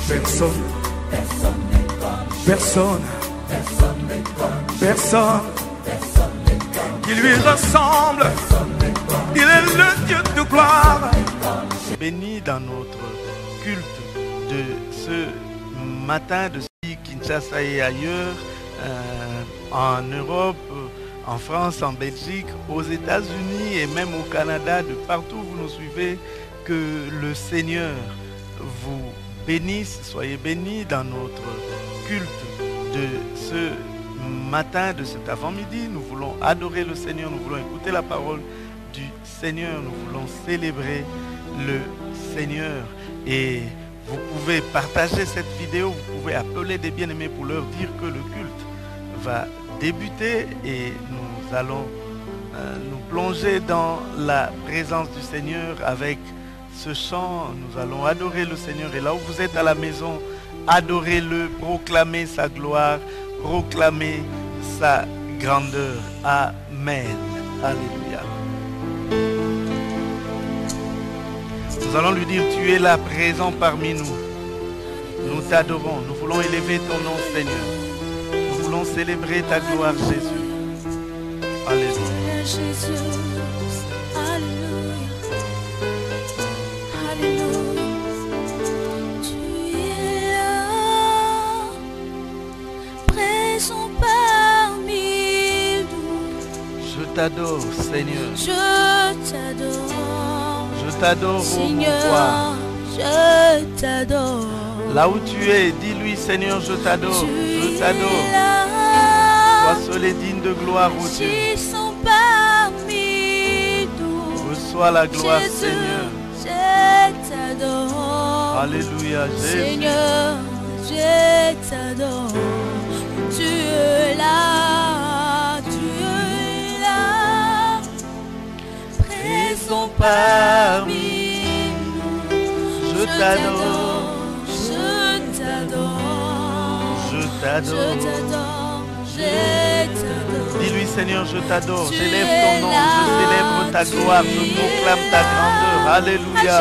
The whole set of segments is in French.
Personne, personne, personne qui lui ressemble. Il est le Dieu de gloire. Béni dans notre culte de ce matin de Kinshasa et ailleurs, en Europe, en France, en Belgique, aux États-Unis et même au Canada, de partout où vous nous suivez, que le Seigneur vous bénisse. Soyez bénis dans notre culte de ce matin, de cet avant-midi. Nous voulons adorer le Seigneur, nous voulons écouter la parole du Seigneur, nous voulons célébrer le Seigneur. Et vous pouvez partager cette vidéo, vous pouvez appeler des bien-aimés pour leur dire que le culte va débuter et nous allons nous plonger dans la présence du Seigneur avec ce chant. Nous allons adorer le Seigneur et là où vous êtes à la maison, adorez-le, proclamez sa gloire, proclamez sa grandeur. Amen. Alléluia. Nous allons lui dire, tu es là présent parmi nous. Nous t'adorons, nous voulons élever ton nom Seigneur. Nous voulons célébrer ta gloire Jésus. Alléluia. Jésus, alléluia, alléluia. Tu es là, présent parmi nous. Je t'adore Seigneur. Je t'adore. Je t'adore, oh mon roi. Seigneur, je t'adore. Là où tu es, dis-lui Seigneur, je t'adore. Je t'adore. Sois seul et digne de gloire, ô Dieu. Parmi nous. Reçois la gloire, Jésus, Seigneur. Je t'adore. Alléluia, Jésus. Seigneur, je t'adore. Tu es là, présent parmi nous. Je t'adore. Je t'adore. Je t'adore. Je t'adore. Je t'adore. Dis-lui Seigneur, je t'adore. J'élève ton nom. Je célèbre ta gloire. Je proclame ta grandeur. Alléluia.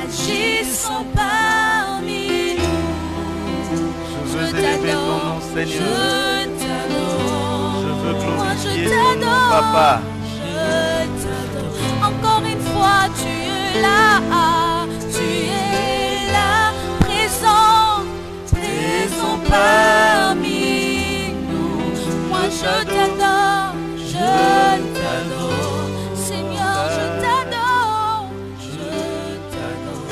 Agissons parmi nous. Je veux élever ton nom, Seigneur. Je t'adore. Je veux glorifier ton nom, Papa. Je t'adore. Encore une fois, tu es là. Tu es là, présent parmi nous. Moi, je t'adore. Je t'adore. Seigneur, je t'adore. Je t'adore.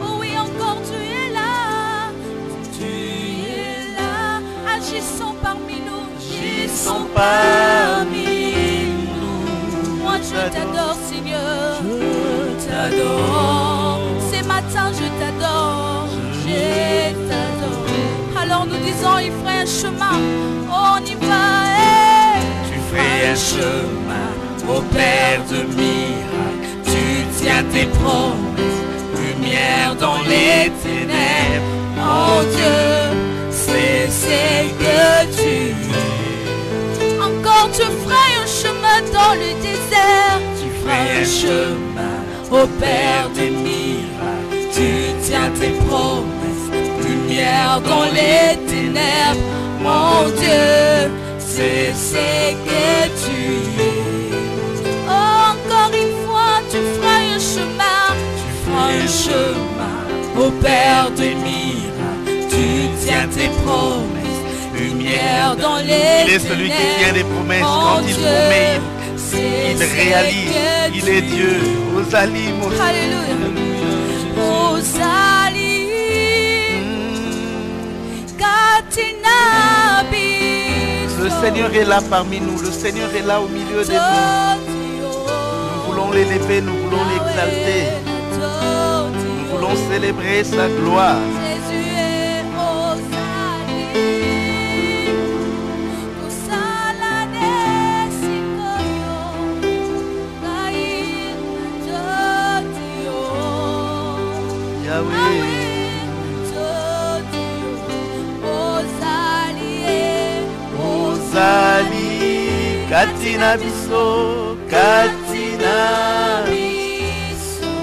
Oh oui, encore tu es là. Tu es là. Agissons parmi nous. Agissons parmi nous. Moi, je t'adore, Seigneur. Je t'adore. Ces matins, je t'adore. Je t'adore. Alors nous disons, il ferait un chemin. On y va. Tu ferais un chemin, ô Père de miracles. Tu tiens tes promesses, lumière dans les ténèbres. Mon Dieu, c'est ce que tu es. Encore tu ferais un chemin dans le désert. Tu ferais un chemin, ô Père des miracles. Tu tiens tes promesses, lumière dans les ténèbres. Mon Dieu, c'est ce que tu es. Oh, encore une fois, tu feras un chemin. Tu feras un chemin, ô Père des miracles. Tu tiens tes promesses, lumière dans les ténèbres. Il est celui qui tient des promesses. Quand il promet, il réalise. Il est Dieu. Osalim. Alléluia. Osalim. Le Seigneur est là parmi nous. Le Seigneur est là au milieu de nous. Nous voulons l'élever, nous voulons l'exalter. Nous voulons célébrer sa gloire. Yahweh. Ozali, Katina biso, Katina biso,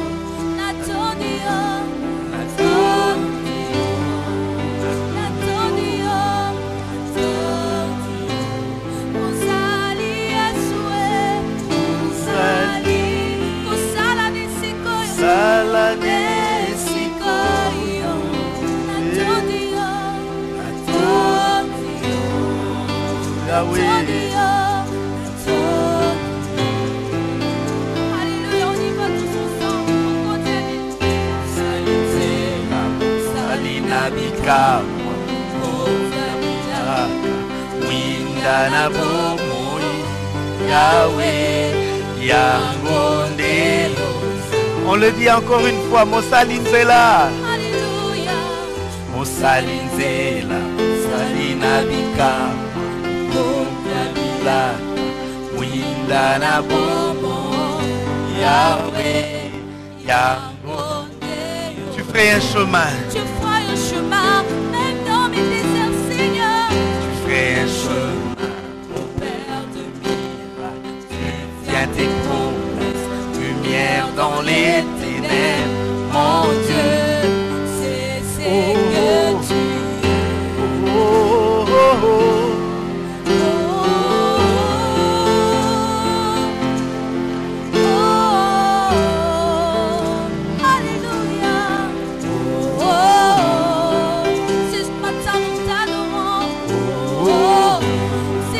Yahweh. Alléluia, on y va tous ensemble. On continue. Salinabika, Windana Bomoi, Yahweh, Yangondelo. On le dit encore une fois, Mosalinzela. Alléluia. Mosalinzela, Salinabika, Bomyabila, Windana Bomoi, Yahweh, Yangondelo. Tu ferais un chemin. Tu feras un chemin, même dans mes déserts, Seigneur. Tu ferais un chemin, Au Père de miracles, viens tes promesses, lumière dans les ténèbres, mon Dieu. c'est ce que tu es. Oh, oh, oh. Alléluia. C'est ce matin nous t'adorons.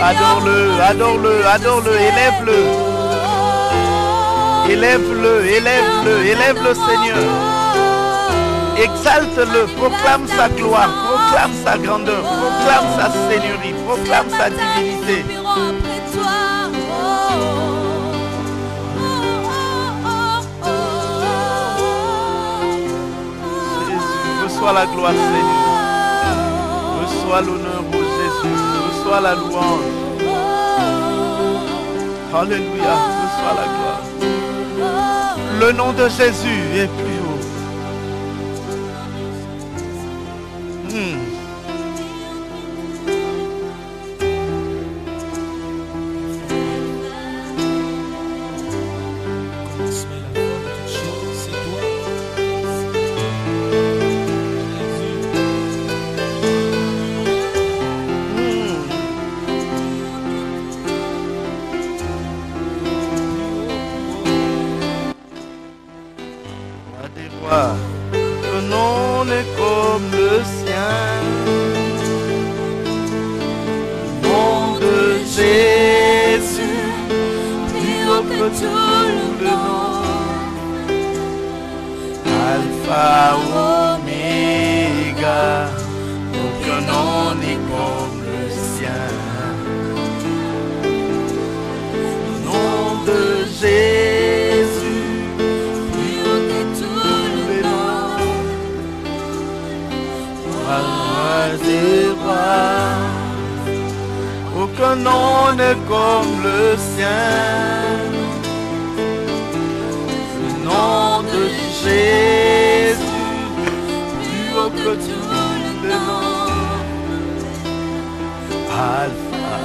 Adore-le, adore-le, adore-le, élève-le. Élève-le, élève-le, élève-le Seigneur. Exalte-le, proclame sa gloire, proclame sa grandeur, proclame sa seigneurie, proclame sa divinité. Après toi. Jésus, reçois la gloire Seigneur. Reçois l'honneur au Jésus, reçois la louange. Alléluia, reçois la gloire. Le nom de Jésus est plus haut. Le nom est comme le sien. Nom de Jésus, plus haut que tout le nom. Alpha, Oméga, aucun nom n'est comme le sien. Le nom de Jésus, Plus haut que tout le nom. roi des rois, aucun nom n'est comme le sien. Le nom de Jésus, plus haut que tout le nom. Alpha,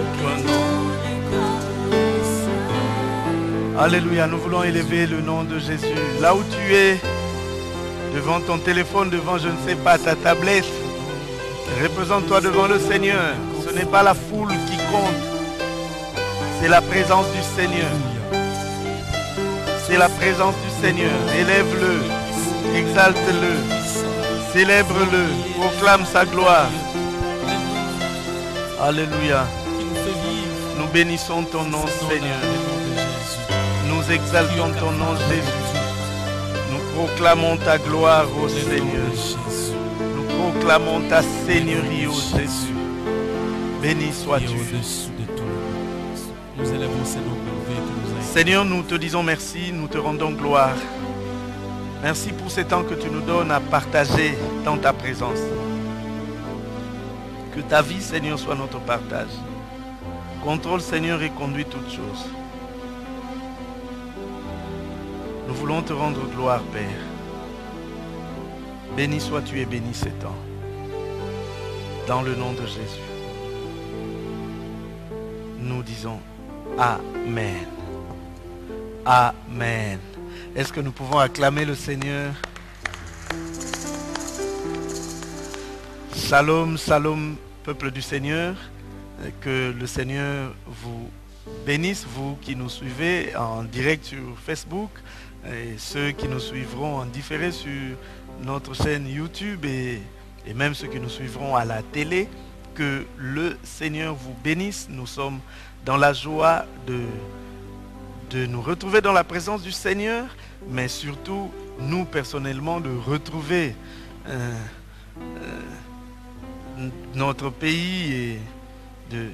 aucun nom n'est comme le sien. Alléluia, nous voulons élever le nom de Jésus. Là où tu es, devant ton téléphone, devant je ne sais pas ta tablette, représente-toi devant le Seigneur. Ce n'est pas la foule qui compte, c'est la présence du Seigneur. C'est la présence du Seigneur. Élève-le, exalte-le, célèbre-le, proclame sa gloire. Alléluia. Nous bénissons ton nom, Seigneur. Nous exaltons ton nom, Jésus. Nous proclamons ta gloire, ô Seigneur. Nous proclamons ta seigneurie, ô Jésus. Béni sois-tu. Nous élevons ces noms élevés que nous avons. Seigneur, nous te disons merci, nous te rendons gloire. Merci pour ce temps que tu nous donnes à partager dans ta présence. Que ta vie, Seigneur, soit notre partage. Contrôle, Seigneur, et conduis toutes choses. Nous voulons te rendre gloire, Père. Béni sois-tu et béni ces temps. Dans le nom de Jésus. Nous disons Amen. Amen. Est-ce que nous pouvons acclamer le Seigneur? Shalom, shalom, peuple du Seigneur. Que le Seigneur vous bénisse, vous qui nous suivez en direct sur Facebook et ceux qui nous suivront en différé sur notre chaîne YouTube et et même ceux qui nous suivront à la télé. Que le Seigneur vous bénisse. Nous sommes dans la joie de nous retrouver dans la présence du Seigneur, mais surtout, nous personnellement, de retrouver notre pays et de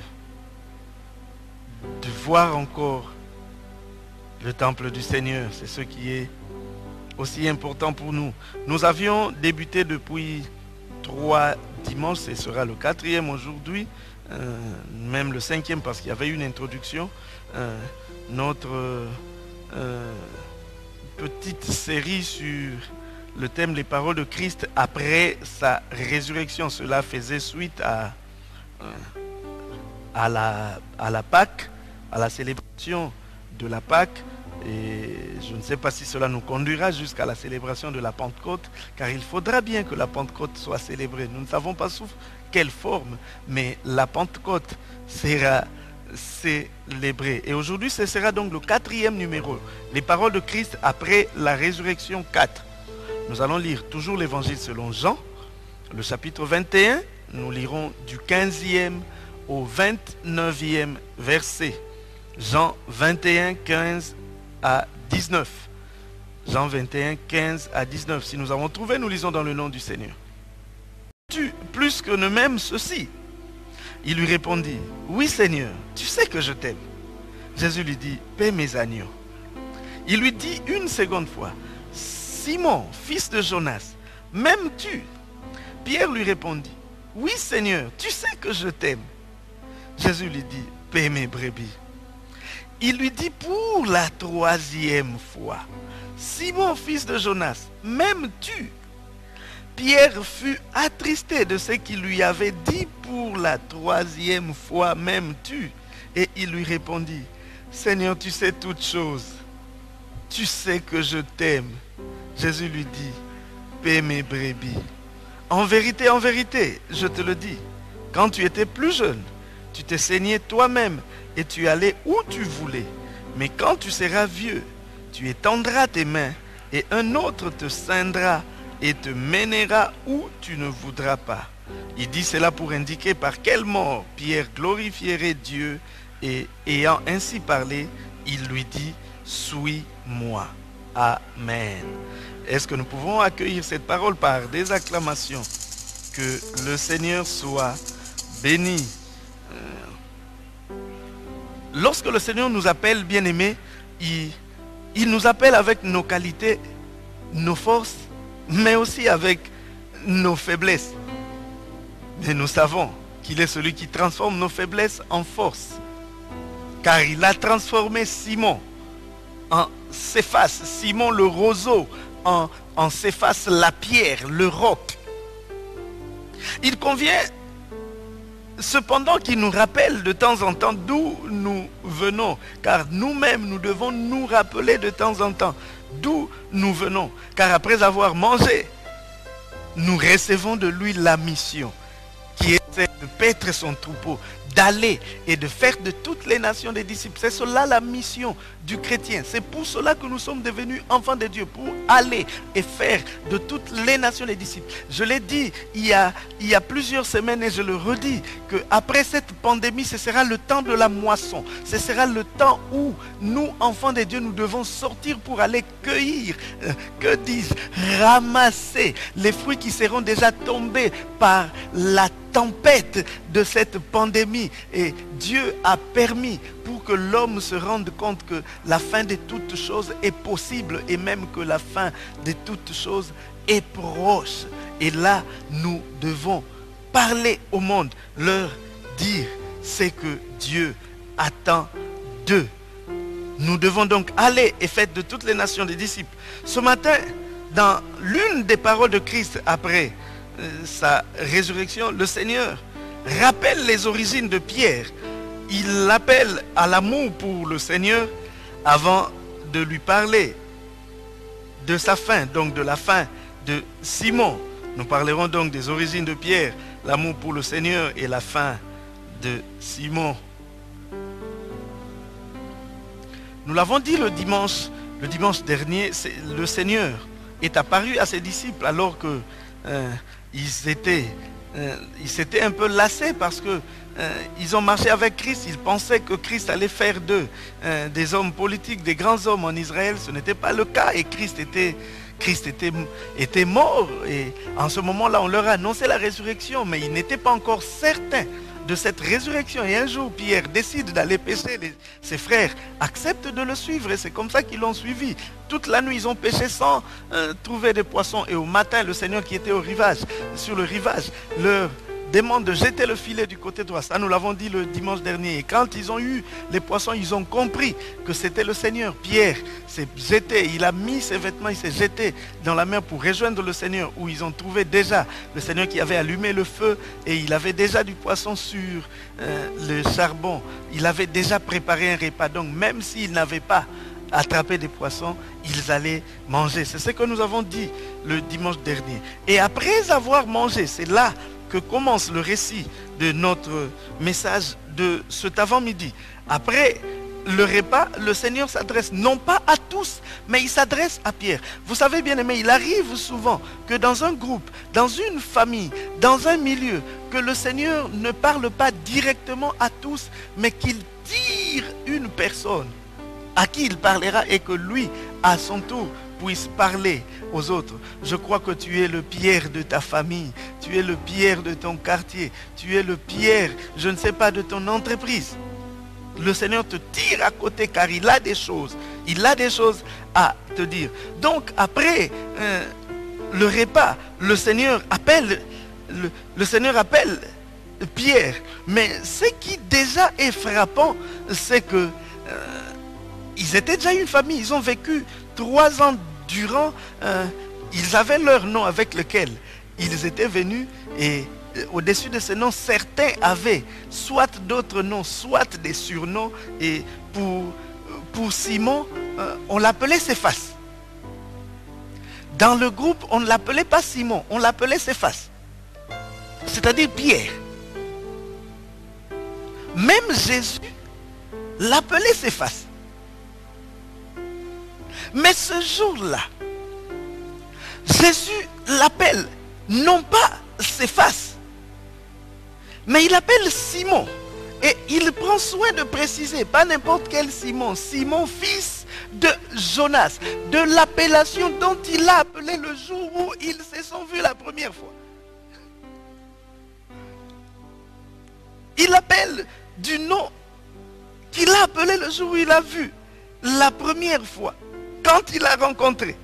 voir encore le temple du Seigneur. C'est ce qui est aussi important pour nous. Nous avions débuté depuis 3 dimanches, ce sera le 4e aujourd'hui, même le 5e parce qu'il y avait une introduction, notre petite série sur le thème les paroles de Christ après sa résurrection. Cela faisait suite à la Pâque, à la célébration de la Pâque. Et je ne sais pas si cela nous conduira jusqu'à la célébration de la Pentecôte, car il faudra bien que la Pentecôte soit célébrée. Nous ne savons pas sous quelle forme, mais la Pentecôte sera célébrée. Et aujourd'hui, ce sera donc le 4e numéro, les paroles de Christ après la résurrection 4. Nous allons lire toujours l'évangile selon Jean, le chapitre 21. Nous lirons du 15e au 29e verset. Jean 21, 15 à 19. Jean 21, 15 à 19. Si nous avons trouvé, nous lisons dans le nom du Seigneur. Tu plus que ne m'aimes ceci? Il lui répondit, oui Seigneur, tu sais que je t'aime. Jésus lui dit, paie mes agneaux. Il lui dit une seconde fois, Simon, fils de Jonas, m'aimes-tu? Pierre lui répondit, oui Seigneur, tu sais que je t'aime. Jésus lui dit, paie mes brebis. Il lui dit pour la 3e fois, Simon, fils de Jonas, m'aimes-tu? Pierre fut attristé de ce qu'il lui avait dit pour la 3e fois, m'aimes-tu? Et il lui répondit, Seigneur, tu sais toutes choses. Tu sais que je t'aime. Jésus lui dit, paie mes brebis. En vérité, je te le dis, quand tu étais plus jeune, tu t'es saigné toi-même et tu allais où tu voulais. Mais quand tu seras vieux, tu étendras tes mains et un autre te ceindra et te mènera où tu ne voudras pas. Il dit cela pour indiquer par quelle mort Pierre glorifierait Dieu, et ayant ainsi parlé, il lui dit, suis-moi. Amen. Est-ce que nous pouvons accueillir cette parole par des acclamations? Que le Seigneur soit béni. Lorsque le Seigneur nous appelle, bien-aimés, il nous appelle avec nos qualités, nos forces, mais aussi avec nos faiblesses. Mais nous savons qu'il est celui qui transforme nos faiblesses en force. Car il a transformé Simon en Céphas, Simon le roseau, en Céphas la pierre, le roc. Il convient cependant qu'il nous rappelle de temps en temps d'où nous venons, car nous-mêmes nous devons nous rappeler de temps en temps d'où nous venons, car après avoir mangé, nous recevons de lui la mission qui est de paître son troupeau, d'aller et de faire de toutes les nations des disciples. C'est cela la mission du chrétien. C'est pour cela que nous sommes devenus enfants de Dieu, pour aller et faire de toutes les nations des disciples. Je l'ai dit il y a plusieurs semaines et je le redis, qu'après cette pandémie, ce sera le temps de la moisson. Ce sera le temps où nous, enfants de Dieu, nous devons sortir pour aller cueillir, ramasser les fruits qui seront déjà tombés par la tempête de cette pandémie. Et Dieu a permis pour que l'homme se rende compte que la fin de toutes choses est possible et même que la fin de toutes choses est proche. Et là, nous devons parler au monde, leur dire ce que Dieu attend d'eux. Nous devons donc aller et faire de toutes les nations des disciples. Ce matin, dans l'une des paroles de Christ après sa résurrection, le Seigneur rappelle les origines de Pierre. Il l'appelle à l'amour pour le Seigneur avant de lui parler de sa fin, donc de la fin de Simon. Nous parlerons donc des origines de Pierre, l'amour pour le Seigneur et la fin de Simon. Nous l'avons dit le dimanche dernier, le Seigneur est apparu à ses disciples alors que ils s'étaient un peu lassés parce que ils ont marché avec Christ. Ils pensaient que Christ allait faire d'eux des hommes politiques, des grands hommes en Israël. Ce n'était pas le cas et Christ était mort. Et en ce moment-là, on leur a annoncé la résurrection, mais ils n'étaient pas encore certains de cette résurrection. Et un jour, Pierre décide d'aller pêcher. Ses frères acceptent de le suivre et c'est comme ça qu'ils l'ont suivi. Toute la nuit, ils ont pêché sans trouver des poissons. Et au matin, le Seigneur qui était sur le rivage, leur demande de jeter le filet du côté droit. Ça, nous l'avons dit le dimanche dernier. Et quand ils ont eu les poissons, ils ont compris que c'était le Seigneur. Pierre s'est jeté, il a mis ses vêtements, il s'est jeté dans la mer pour rejoindre le Seigneur, où ils ont trouvé déjà le Seigneur qui avait allumé le feu et il avait déjà du poisson sur le charbon. Il avait déjà préparé un repas. Donc même s'ils n'avaient pas attrapé des poissons, ils allaient manger. C'est ce que nous avons dit le dimanche dernier. Et après avoir mangé, c'est là que commence le récit de notre message de cet avant-midi. Après le repas, le Seigneur s'adresse non pas à tous, mais il s'adresse à Pierre. Vous savez bien aimé, il arrive souvent que dans un groupe, dans une famille, dans un milieu, que le Seigneur ne parle pas directement à tous, mais qu'il tire une personne à qui il parlera et que lui, à son tour, puisse parler aux autres. Je crois que tu es le Pierre de ta famille, tu es le Pierre de ton quartier, tu es le Pierre, je ne sais pas, de ton entreprise. Le Seigneur te tire à côté car il a des choses à te dire. Donc après le repas, le Seigneur appelle Pierre. Mais ce qui déjà est frappant, c'est que ils étaient déjà une famille, ils ont vécu 3 ans durant, ils avaient leur nom avec lequel ils étaient venus et au-dessus de ce nom, certains avaient soit d'autres noms, soit des surnoms. Et pour Simon, on l'appelait Céphas. Dans le groupe, on ne l'appelait pas Simon, on l'appelait Céphas. C'est-à-dire Pierre. Même Jésus l'appelait Céphas. Mais ce jour-là, Jésus l'appelle non pas Céphas, mais il appelle Simon. Et il prend soin de préciser, pas n'importe quel Simon, Simon fils de Jonas, de l'appellation dont il a appelé le jour où ils se sont vus la première fois. Il appelle du nom qu'il a appelé le jour où il a vu la première fois. Quand il a rencontré.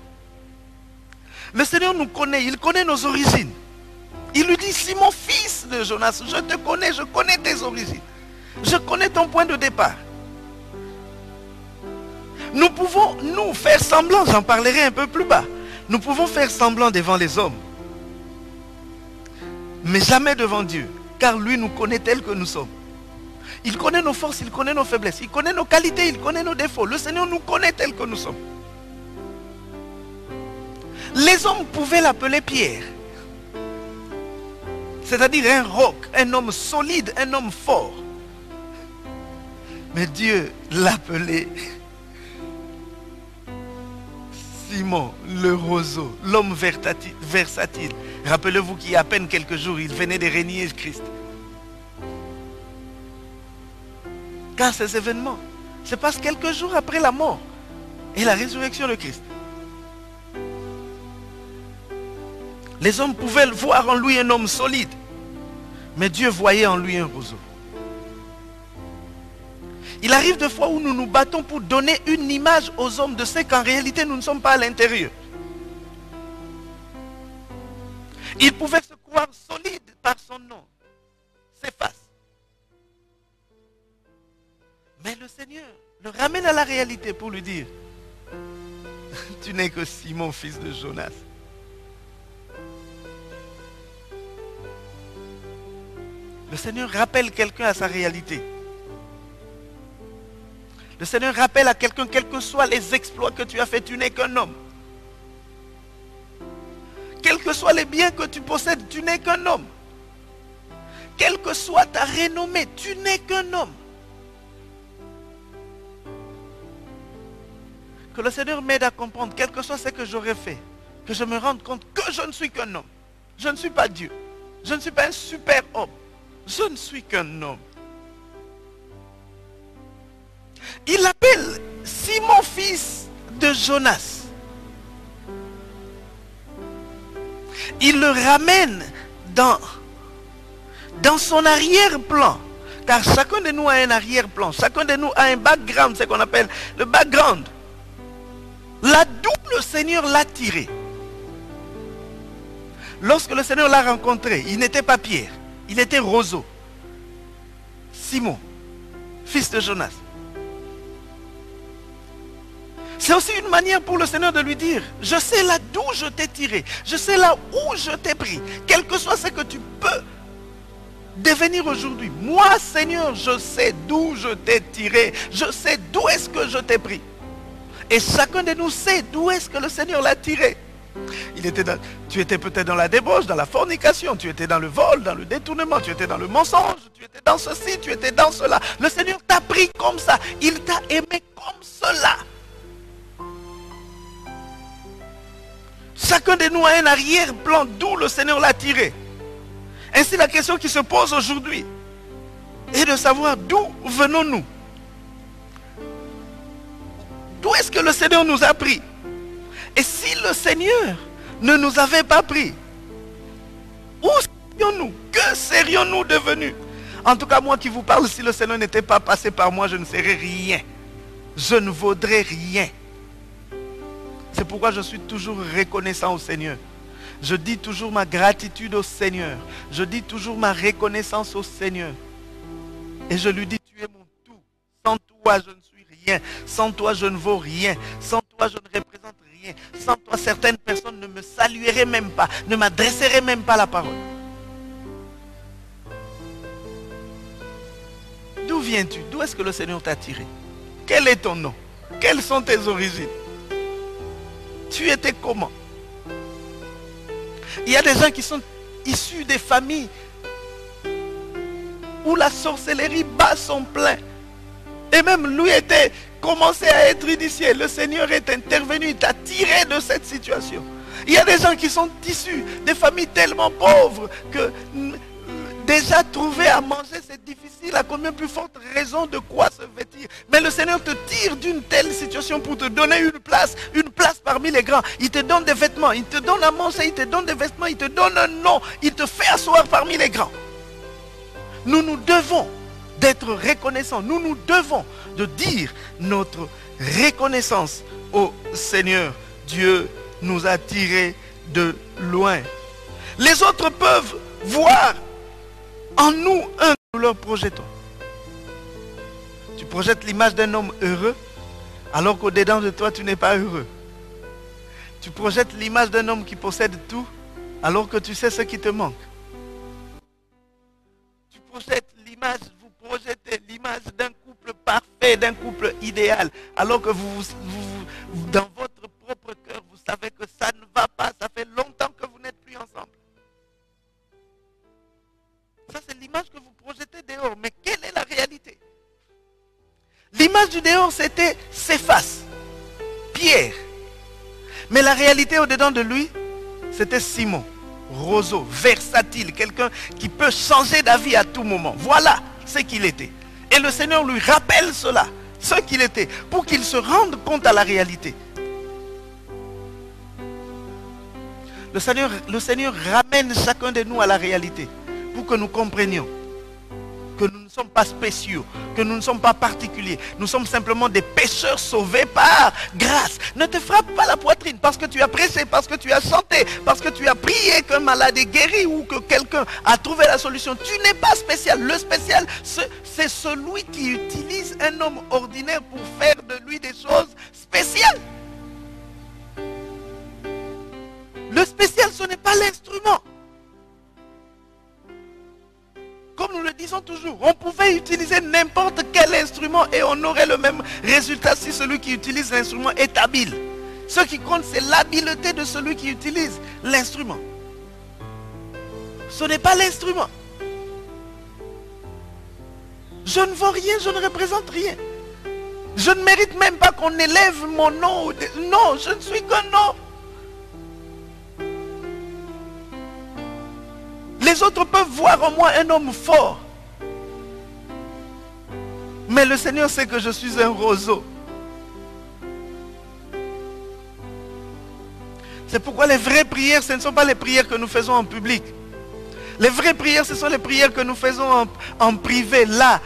Le Seigneur nous connaît, il connaît nos origines. Il lui dit, Simon, fils de Jonas, je te connais, je connais tes origines. Je connais ton point de départ. Nous pouvons, nous, faire semblant, j'en parlerai un peu plus bas. Nous pouvons faire semblant devant les hommes. Mais jamais devant Dieu. Car lui nous connaît tels que nous sommes. Il connaît nos forces, il connaît nos faiblesses, il connaît nos qualités, il connaît nos défauts. Le Seigneur nous connaît tels que nous sommes. Les hommes pouvaient l'appeler Pierre. C'est-à-dire un roc, un homme solide, un homme fort. Mais Dieu l'appelait Simon, le roseau, l'homme versatile. Rappelez-vous qu'il y a à peine quelques jours, il venait de régner Christ. Car ces événements se passent quelques jours après la mort et la résurrection de Christ. Les hommes pouvaient voir en lui un homme solide, mais Dieu voyait en lui un roseau. Il arrive des fois où nous nous battons pour donner une image aux hommes de ce qu'en réalité nous ne sommes pas à l'intérieur. Il pouvait se croire solide par son nom, Céphas. Mais le Seigneur le ramène à la réalité pour lui dire, tu n'es que Simon, fils de Jonas. Le Seigneur rappelle quelqu'un à sa réalité. Le Seigneur rappelle à quelqu'un, quels que soient les exploits que tu as faits, tu n'es qu'un homme. Quels que soient les biens que tu possèdes, tu n'es qu'un homme. Quelle que soit ta renommée, tu n'es qu'un homme. Que le Seigneur m'aide à comprendre, quel que soit ce que j'aurais fait, que je me rende compte que je ne suis qu'un homme. Je ne suis pas Dieu. Je ne suis pas un super homme. Je ne suis qu'un homme. Il appelle Simon, fils de Jonas. Il le ramène dans son arrière-plan. Car chacun de nous a un arrière-plan. Chacun de nous a un background, c'est ce qu'on appelle le background. Là d'où le Seigneur l'a tiré. Lorsque le Seigneur l'a rencontré, il n'était pas Pierre, il était Roseau. Simon, fils de Jonas. C'est aussi une manière pour le Seigneur de lui dire, je sais là d'où je t'ai tiré, je sais là où je t'ai pris, quel que soit ce que tu peux devenir aujourd'hui. Moi, Seigneur, je sais d'où je t'ai tiré, je sais d'où est-ce que je t'ai pris. Et chacun de nous sait d'où est-ce que le Seigneur l'a tiré. Tu étais peut-être dans la débauche, dans la fornication, tu étais dans le vol, dans le détournement, tu étais dans le mensonge, tu étais dans ceci, tu étais dans cela. Le Seigneur t'a pris comme ça, il t'a aimé comme cela. Chacun de nous a un arrière-plan d'où le Seigneur l'a tiré. Ainsi, la question qui se pose aujourd'hui est de savoir d'où venons-nous. D'où est-ce que le Seigneur nous a pris? Et si le Seigneur ne nous avait pas pris, où serions-nous? Que serions-nous devenus? En tout cas, moi qui vous parle, si le Seigneur n'était pas passé par moi, je ne serais rien. Je ne vaudrais rien. C'est pourquoi je suis toujours reconnaissant au Seigneur. Je dis toujours ma gratitude au Seigneur. Je dis toujours ma reconnaissance au Seigneur. Et je lui dis, tu es mon tout. Sans toi, je ne suis rien. Sans toi, je ne vaux rien. Sans toi, je ne représente rien. Sans toi, certaines personnes ne me salueraient même pas, ne m'adresseraient même pas la parole. D'où viens-tu? D'où est-ce que le Seigneur t'a tiré? Quel est ton nom? Quelles sont tes origines? Tu étais comment? Il y a des gens qui sont issus des familles où la sorcellerie bat son plein. Et même lui était commencé à être initié. Le Seigneur est intervenu, il t'a tiré de cette situation. Il y a des gens qui sont issus des familles tellement pauvres que déjà trouver à manger c'est difficile. À combien plus forte raison de quoi se vêtir? Mais le Seigneur te tire d'une telle situation pour te donner une place parmi les grands. Il te donne des vêtements, il te donne à manger, il te donne des vêtements, il te donne un nom, il te fait asseoir parmi les grands. Nous nous devons d'être reconnaissants. Nous nous devons de dire notre reconnaissance au Seigneur. Dieu nous a tirés de loin. Les autres peuvent voir en nous un que nous leur projetons. Tu projettes l'image d'un homme heureux alors qu'au-dedans de toi tu n'es pas heureux. Tu projettes l'image d'un homme qui possède tout alors que tu sais ce qui te manque. Tu projettes l'image, vous projetez l'image d'un couple parfait, d'un couple idéal, alors que vous, dans votre propre cœur, vous savez que ça ne va pas, ça fait longtemps que vous n'êtes plus ensemble. Ça, c'est l'image que vous projetez dehors. Mais quelle est la réalité? L'image du dehors, c'était Céphas, Pierre. Mais la réalité au-dedans de lui, c'était Simon, Roseau, versatile, quelqu'un qui peut changer d'avis à tout moment. Voilà ce qu'il était. Et le Seigneur lui rappelle cela, ce qu'il était, pour qu'il se rende compte à la réalité. Le Seigneur ramène chacun de nous à la réalité, pour que nous comprenions que nous ne sommes pas spéciaux, que nous ne sommes pas particuliers. Nous sommes simplement des pécheurs sauvés par grâce. Ne te frappe pas la poitrine parce que tu as prêché, parce que tu as chanté, parce que tu as prié qu'un malade est guéri ou que quelqu'un a trouvé la solution. Tu n'es pas spécial. Le spécial, c'est celui qui utilise un homme ordinaire pour faire de lui des choses spéciales. Le spécial, ce n'est pas l'instrument. Comme nous le disons toujours, on pouvait utiliser n'importe quel instrument et on aurait le même résultat si celui qui utilise l'instrument est habile. Ce qui compte, c'est l'habileté de celui qui utilise l'instrument. Ce n'est pas l'instrument. Je ne vaux rien, je ne représente rien. Je ne mérite même pas qu'on élève mon nom. Non, je ne suis qu'un nom. Les autres peuvent voir en moi un homme fort. Mais le Seigneur sait que je suis un roseau. C'est pourquoi les vraies prières, ce ne sont pas les prières que nous faisons en public. Les vraies prières, ce sont les prières que nous faisons en privé. Là,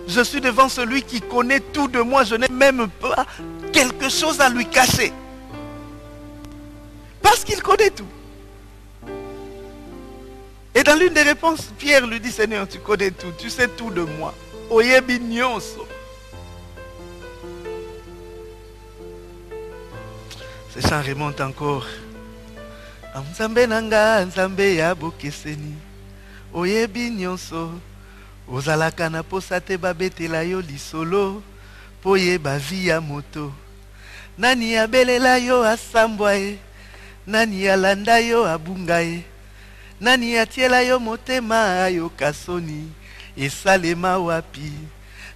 je suis devant celui qui connaît tout de moi. Je n'ai même pas quelque chose à lui cacher. Parce qu'il connaît tout. Et dans l'une des réponses, Pierre lui dit, Seigneur, tu connais tout. Tu sais tout de moi. Oyebi nyonso. Ce chant remonte encore. Nzambe nanga, Nzambe ya bokeseni. Oyebi nyonso. Ozalaka na posa te babetela yo lisolo. Poyeba vi ya moto. Nani abelela yo asambwa ye. Nani alanda yo abunga ye. Nani atiela yo motema yo kasoni. Esalema wapi.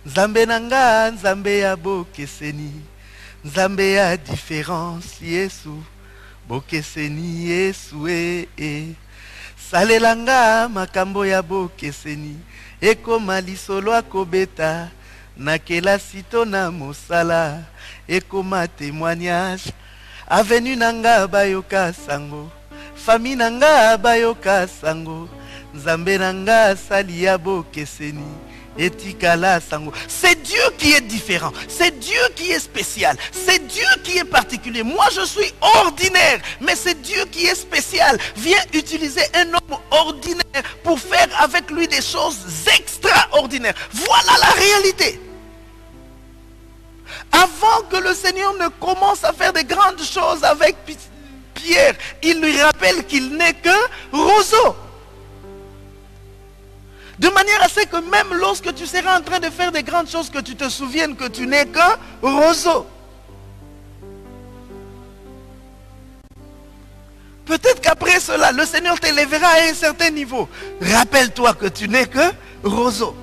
Nzambe nanga, Nzambe ya bokeseni. Nzambe ya différence Yesu. Bokeseni Yesu Salelanga makambo ya bokeseni. Ekoma lisolo akobeta. Nakela sito na mosala. Ekoma témoignage. Avenu nanga bayoka sango. Famille nanga bayoka sango. Nzambe nanga sali ya bokeseni. Etikala sango. C'est Dieu qui est différent. C'est Dieu qui est spécial. C'est Dieu qui est particulier. Moi je suis ordinaire. Mais c'est Dieu qui est spécial. Viens utiliser un homme ordinaire pour faire avec lui des choses extraordinaires. Voilà la réalité. Avant que le Seigneur ne commence à faire des grandes choses avec Pierre, il lui rappelle qu'il n'est qu'un roseau. De manière à ce que même lorsque tu seras en train de faire des grandes choses, que tu te souviennes que tu n'es qu'un roseau. Peut-être qu'après cela, le Seigneur t'élèvera à un certain niveau. Rappelle-toi que tu n'es qu'un roseau.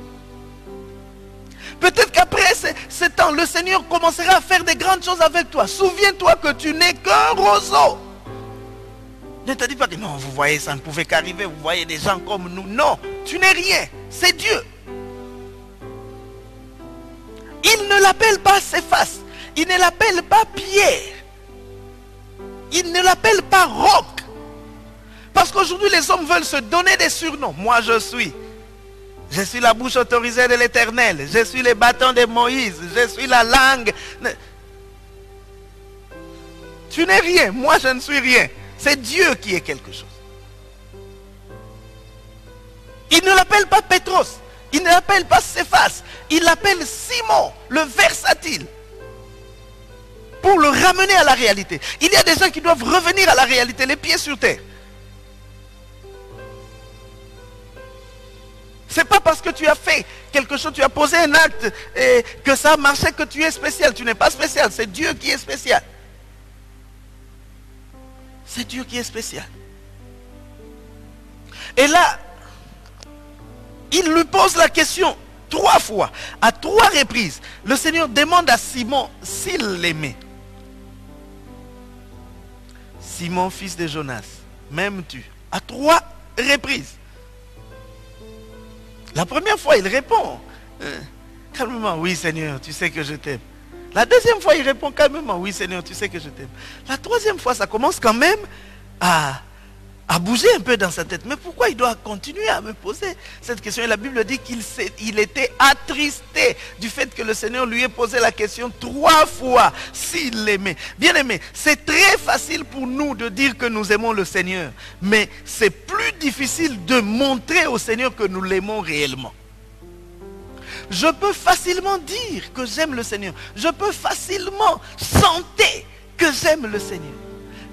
Peut-être qu'après ce temps, le Seigneur commencera à faire des grandes choses avec toi. Souviens-toi que tu n'es qu'un roseau. Ne te dis pas que non, vous voyez, ça ne pouvait qu'arriver, vous voyez des gens comme nous. Non, tu n'es rien, c'est Dieu. Il ne l'appelle pas Céphas, il ne l'appelle pas Pierre, il ne l'appelle pas Roc. Parce qu'aujourd'hui les hommes veulent se donner des surnoms. Moi je suis la bouche autorisée de l'Éternel, je suis le bâton de Moïse, je suis la langue. Tu n'es rien, moi je ne suis rien. C'est Dieu qui est quelque chose. Il ne l'appelle pas Pétros. Il ne l'appelle pas Céphas. Il l'appelle Simon, le versatile. Pour le ramener à la réalité. Il y a des gens qui doivent revenir à la réalité, les pieds sur terre. C'est pas parce que tu as fait quelque chose, tu as posé un acte et que ça a marché que tu es spécial. Tu n'es pas spécial, c'est Dieu qui est spécial. C'est Dieu qui est spécial. Et là, il lui pose la question 3 fois. À 3 reprises, le Seigneur demande à Simon s'il l'aimait. Simon, fils de Jonas, m'aimes-tu? À 3 reprises. La première fois, il répond calmement, oui Seigneur, tu sais que je t'aime. La deuxième fois, il répond calmement, oui Seigneur, tu sais que je t'aime. La troisième fois, ça commence quand même à bouger un peu dans sa tête. Mais pourquoi il doit continuer à me poser cette question? Et la Bible dit qu'il était attristé du fait que le Seigneur lui ait posé la question 3 fois s'il l'aimait. Bien aimé, c'est très facile pour nous de dire que nous aimons le Seigneur. Mais c'est plus difficile de montrer au Seigneur que nous l'aimons réellement. Je peux facilement dire que j'aime le Seigneur. Je peux facilement chanter que j'aime le Seigneur.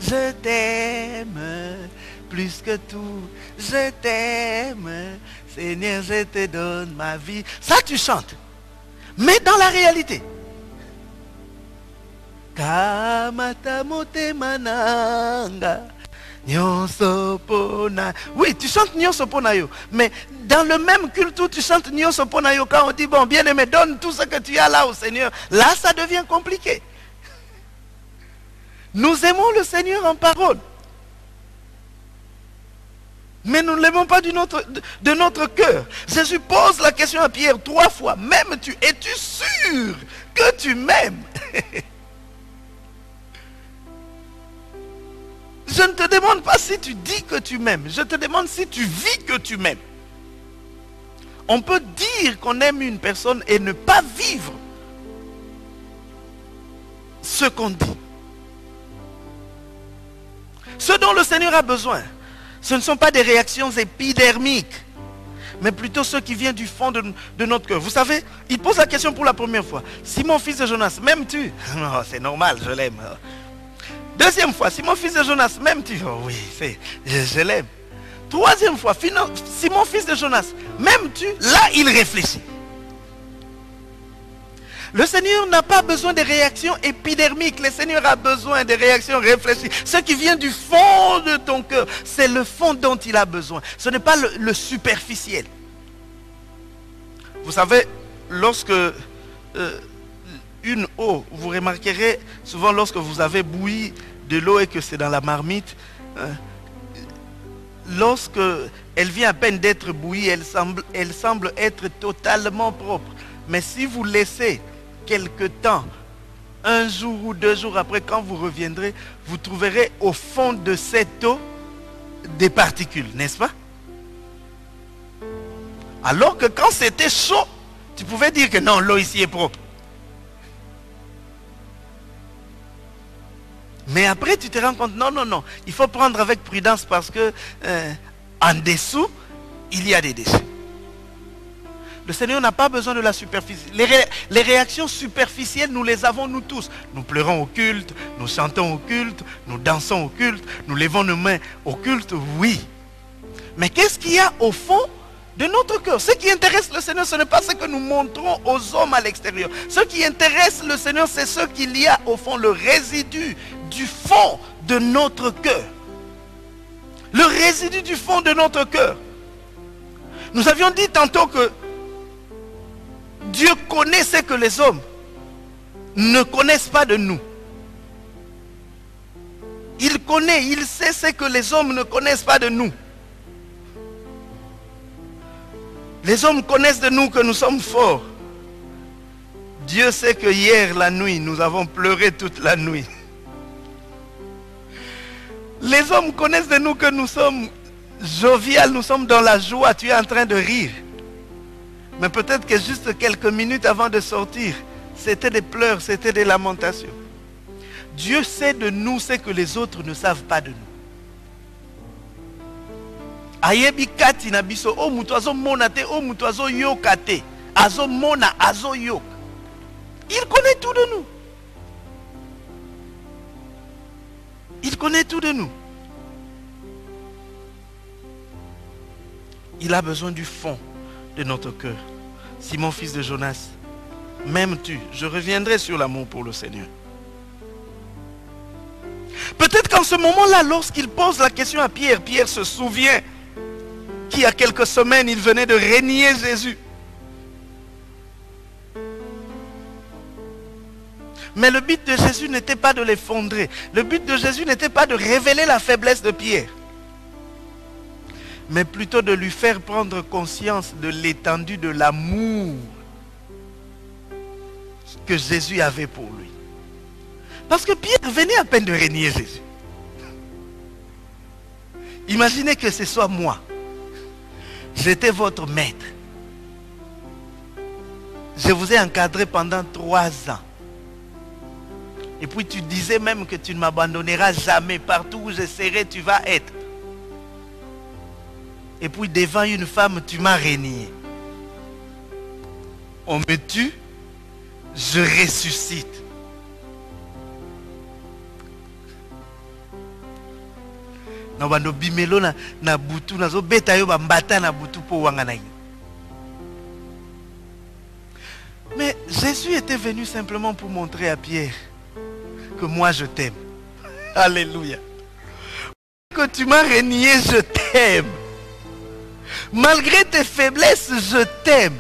Je t'aime plus que tout. Je t'aime. Seigneur, je te donne ma vie. Ça, tu chantes. Mais dans la réalité, Kamata motema nanga. Oui, tu chantes Nyonso Ponayo. Mais dans le même culte où tu chantes Nyonso Ponayo, quand on dit, bon, bien aimé, donne tout ce que tu as là au Seigneur, là, ça devient compliqué. Nous aimons le Seigneur en parole. Mais nous ne l'aimons pas de notre cœur. Jésus pose la question à Pierre 3 fois. M'aimes-tu? Es-tu sûr que tu m'aimes? Je ne te demande pas si tu dis que tu m'aimes. Je te demande si tu vis que tu m'aimes. On peut dire qu'on aime une personne et ne pas vivre ce qu'on dit. Ce dont le Seigneur a besoin, ce ne sont pas des réactions épidermiques, mais plutôt ce qui vient du fond de notre cœur. Vous savez, il pose la question pour la première fois. Simon, fils de Jonas, m'aimes-tu? Non, c'est normal, je l'aime. Deuxième fois, Simon, fils de Jonas, m'aimes-tu? Oh oui, je l'aime. Troisième fois, Simon, fils de Jonas, m'aimes-tu? Là, il réfléchit. Le Seigneur n'a pas besoin de réactions épidermiques. Le Seigneur a besoin de réactions réfléchies. Ce qui vient du fond de ton cœur, c'est le fond dont il a besoin. Ce n'est pas le superficiel. Vous savez, lorsque une eau, vous remarquerez souvent lorsque vous avez bouilli de l'eau et que c'est dans la marmite, lorsque elle vient à peine d'être bouillie, elle semble être totalement propre. Mais si vous laissez quelque temps, un jour ou 2 jours après, quand vous reviendrez, vous trouverez au fond de cette eau des particules, n'est-ce pas? Alors que quand c'était chaud, tu pouvais dire que non, l'eau ici est propre. Mais après, tu te rends compte, non, il faut prendre avec prudence parce que en dessous, il y a des déchets. Le Seigneur n'a pas besoin de la superficie. Les réactions superficielles, nous les avons nous tous. Nous pleurons au culte, nous chantons au culte, nous dansons au culte, nous levons nos mains au culte, oui. Mais qu'est-ce qu'il y a au fond de notre cœur? Ce qui intéresse le Seigneur, ce n'est pas ce que nous montrons aux hommes à l'extérieur. Ce qui intéresse le Seigneur, c'est ce qu'il y a au fond, le résidu du fond de notre cœur. Le résidu du fond de notre cœur. Nous avions dit tantôt que Dieu connaît ce que les hommes ne connaissent pas de nous. Il connaît, il sait ce que les hommes ne connaissent pas de nous. Les hommes connaissent de nous que nous sommes forts. Dieu sait que hier la nuit, nous avons pleuré toute la nuit. Les hommes connaissent de nous que nous sommes jovial, nous sommes dans la joie, tu es en train de rire. Mais peut-être que juste quelques minutes avant de sortir, c'était des pleurs, c'était des lamentations. Dieu sait de nous ce que les autres ne savent pas de nous. Ayebi kati na biso o mutu azo mona te o mutu azo yoka te azo mona azo yoka. Il connaît tout de nous. Il connaît tout de nous. Il a besoin du fond de notre cœur. Simon, fils de Jonas, m'aimes-tu? Je reviendrai sur l'amour pour le Seigneur. Peut-être qu'en ce moment-là, lorsqu'il pose la question à Pierre, Pierre se souvient qu'il y a quelques semaines, il venait de renier Jésus. Mais le but de Jésus n'était pas de l'effondrer. Le but de Jésus n'était pas de révéler la faiblesse de Pierre, mais plutôt de lui faire prendre conscience de l'étendue de l'amour que Jésus avait pour lui. Parce que Pierre venait à peine de renier Jésus. Imaginez que ce soit moi. J'étais votre maître. Je vous ai encadré pendant 3 ans. Et puis tu disais même que tu ne m'abandonneras jamais. Partout où je serai, tu vas être. Et puis devant une femme, tu m'as renié. On me tue, je ressuscite. Mais Jésus était venu simplement pour montrer à Pierre que moi je t'aime. Alléluia. Que tu m'as renié, je t'aime. Malgré tes faiblesses, je t'aime.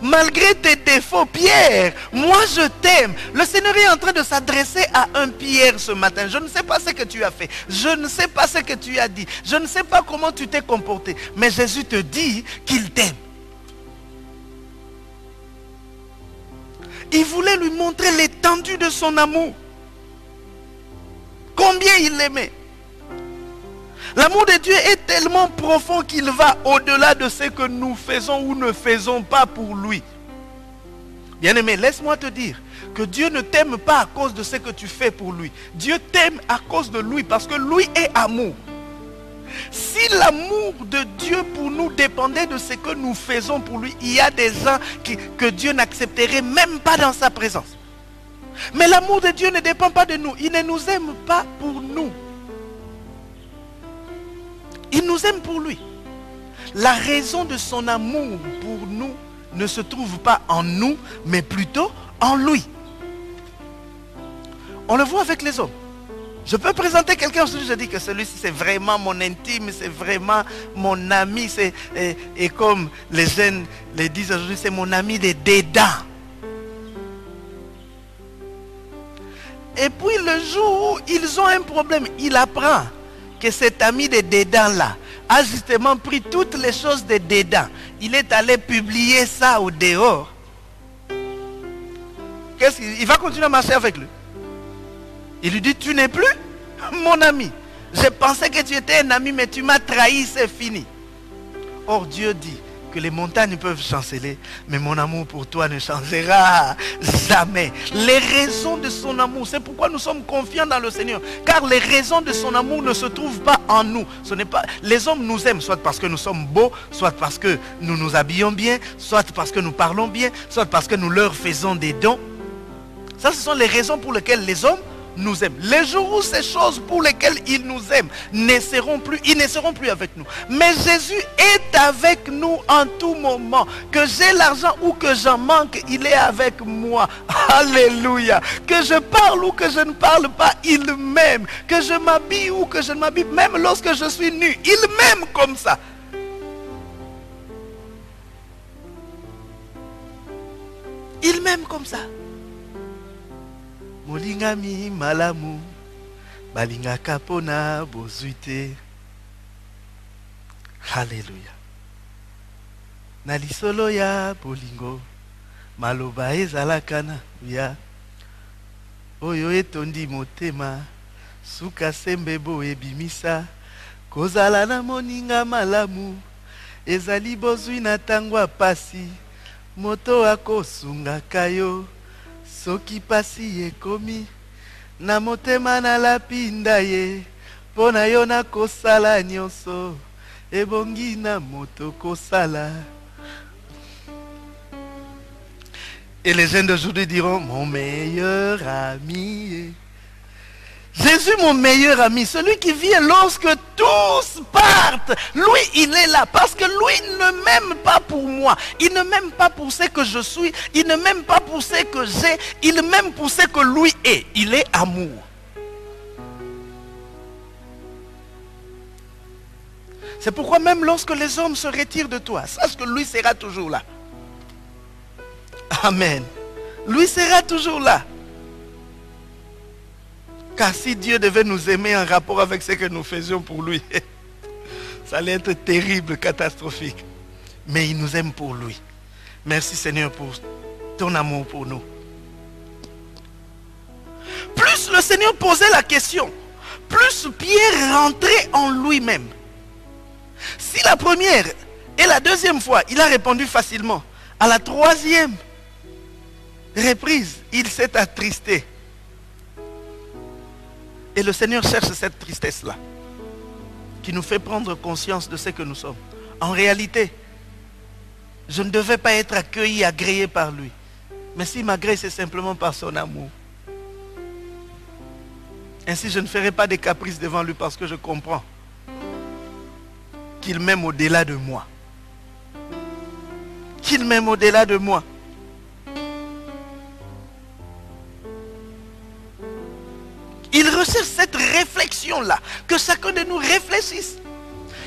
Malgré tes défauts, Pierre, moi je t'aime. Le Seigneur est en train de s'adresser à un Pierre ce matin. Je ne sais pas ce que tu as fait. Je ne sais pas ce que tu as dit. Je ne sais pas comment tu t'es comporté. Mais Jésus te dit qu'il t'aime. Il voulait lui montrer l'étendue de son amour. Combien il l'aimait. L'amour de Dieu est tellement profond qu'il va au-delà de ce que nous faisons ou ne faisons pas pour lui. Bien-aimé, laisse-moi te dire que Dieu ne t'aime pas à cause de ce que tu fais pour lui. Dieu t'aime à cause de lui parce que lui est amour. Si l'amour de Dieu pour nous dépendait de ce que nous faisons pour lui, il y a des gens que Dieu n'accepterait même pas dans sa présence. Mais l'amour de Dieu ne dépend pas de nous. Il ne nous aime pas pour nous. Il nous aime pour lui. La raison de son amour pour nous ne se trouve pas en nous, mais plutôt en lui. On le voit avec les hommes. Je peux présenter quelqu'un, je dis que celui-ci c'est vraiment mon intime, c'est vraiment mon ami. Et comme les jeunes le disent aujourd'hui, c'est mon ami des dédains. Et puis le jour où ils ont un problème, il apprend que cet ami de dédain-là a justement pris toutes les choses de dédain. Il est allé publier ça au dehors. Il va continuer à marcher avec lui. Il lui dit, tu n'es plus mon ami. Je pensais que tu étais un ami, mais tu m'as trahi, c'est fini. Or Dieu dit que les montagnes peuvent chanceler, mais mon amour pour toi ne changera jamais. Les raisons de son amour, c'est pourquoi nous sommes confiants dans le Seigneur. Car les raisons de son amour ne se trouvent pas en nous. Ce n'est pas, les hommes nous aiment, soit parce que nous sommes beaux, soit parce que nous nous habillons bien, soit parce que nous parlons bien, soit parce que nous leur faisons des dons. Ça, ce sont les raisons pour lesquelles les hommes nous aiment. Les jours où ces choses pour lesquelles ils nous aiment ne seront plus, ils ne seront plus avec nous. Mais Jésus est avec nous en tout moment. Que j'ai l'argent ou que j'en manque, il est avec moi. Alléluia. Que je parle ou que je ne parle pas, il m'aime. Que je m'habille ou que je ne m'habille, même lorsque je suis nu, il m'aime comme ça. Il m'aime comme ça. Molingami malamu balinga kapona bozuite. Alléluia. Na lisolo ya bolingo maloba ezalakana ya oyo etondi motema suka sembe bo ebimisa kozala na moninga malamu ezali bozwi na tangwa pasi moto akosunga kayo soki pasi ekomi na motema na lapinda ye pona yo na kosala nyonso ebongi na moto kosala. Et les jeunes d'aujourd'hui diront mon meilleur ami. Jésus, mon meilleur ami, celui qui vient lorsque tous partent. Lui, il est là parce que lui ne m'aime pas pour moi. Il ne m'aime pas pour ce que je suis. Il ne m'aime pas pour ce que j'ai. Il m'aime pour ce que lui est. Il est amour. C'est pourquoi même lorsque les hommes se retirent de toi, sache que lui sera toujours là. Amen. Lui sera toujours là. Car si Dieu devait nous aimer en rapport avec ce que nous faisions pour lui, ça allait être terrible, catastrophique. Mais il nous aime pour lui. Merci Seigneur pour ton amour pour nous. Plus le Seigneur posait la question, plus Pierre rentrait en lui-même. Si la première et la deuxième fois, il a répondu facilement, à la troisième reprise, il s'est attristé. Et le Seigneur cherche cette tristesse-là, qui nous fait prendre conscience de ce que nous sommes. En réalité, je ne devais pas être accueilli, agréé par lui. Mais s'il m'agrée, c'est simplement par son amour. Ainsi, je ne ferai pas de caprices devant lui parce que je comprends qu'il m'aime au-delà de moi. Qu'il m'aime au-delà de moi. Il recherche cette réflexion-là, que chacun de nous réfléchisse.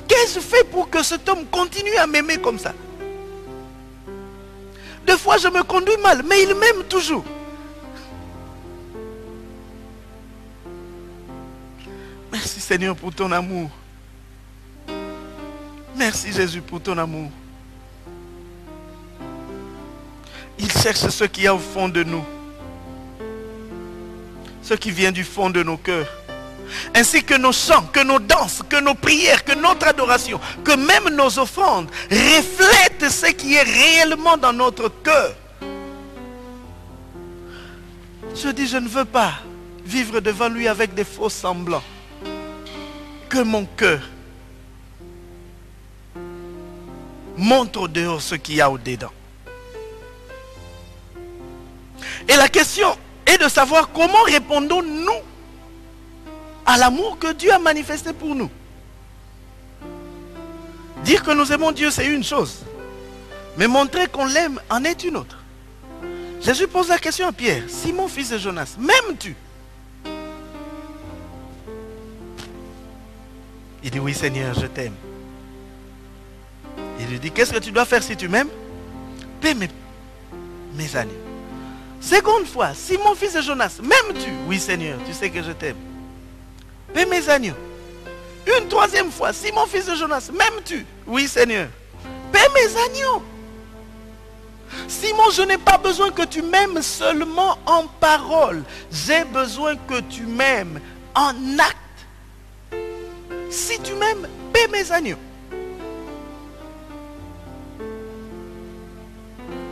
Qu'est-ce que je fais pour que cet homme continue à m'aimer comme ça? Des fois, je me conduis mal, mais il m'aime toujours. Merci Seigneur pour ton amour. Merci Jésus pour ton amour. Il cherche ce qu'il y a au fond de nous. Ce qui vient du fond de nos cœurs. Ainsi que nos chants, que nos danses, que nos prières, que notre adoration, que même nos offrandes reflètent ce qui est réellement dans notre cœur. Je dis, je ne veux pas vivre devant lui avec des faux semblants. Que mon cœur montre au dehors ce qu'il y a au dedans. Et la question est de savoir comment répondons-nous à l'amour que Dieu a manifesté pour nous. Dire que nous aimons Dieu, c'est une chose. Mais montrer qu'on l'aime en est une autre. Jésus pose la question à Pierre. Simon, fils de Jonas, m'aimes-tu? Il dit, oui Seigneur, je t'aime. Il lui dit, qu'est-ce que tu dois faire si tu m'aimes? Paie mes agneaux. Seconde fois, Simon, fils de Jonas, m'aimes-tu? Oui Seigneur, tu sais que je t'aime. Paie mes agneaux. Une troisième fois, Simon, fils de Jonas, m'aimes-tu? Oui Seigneur. Paie mes agneaux. Simon, je n'ai pas besoin que tu m'aimes seulement en parole. J'ai besoin que tu m'aimes en acte. Si tu m'aimes, paie mes agneaux.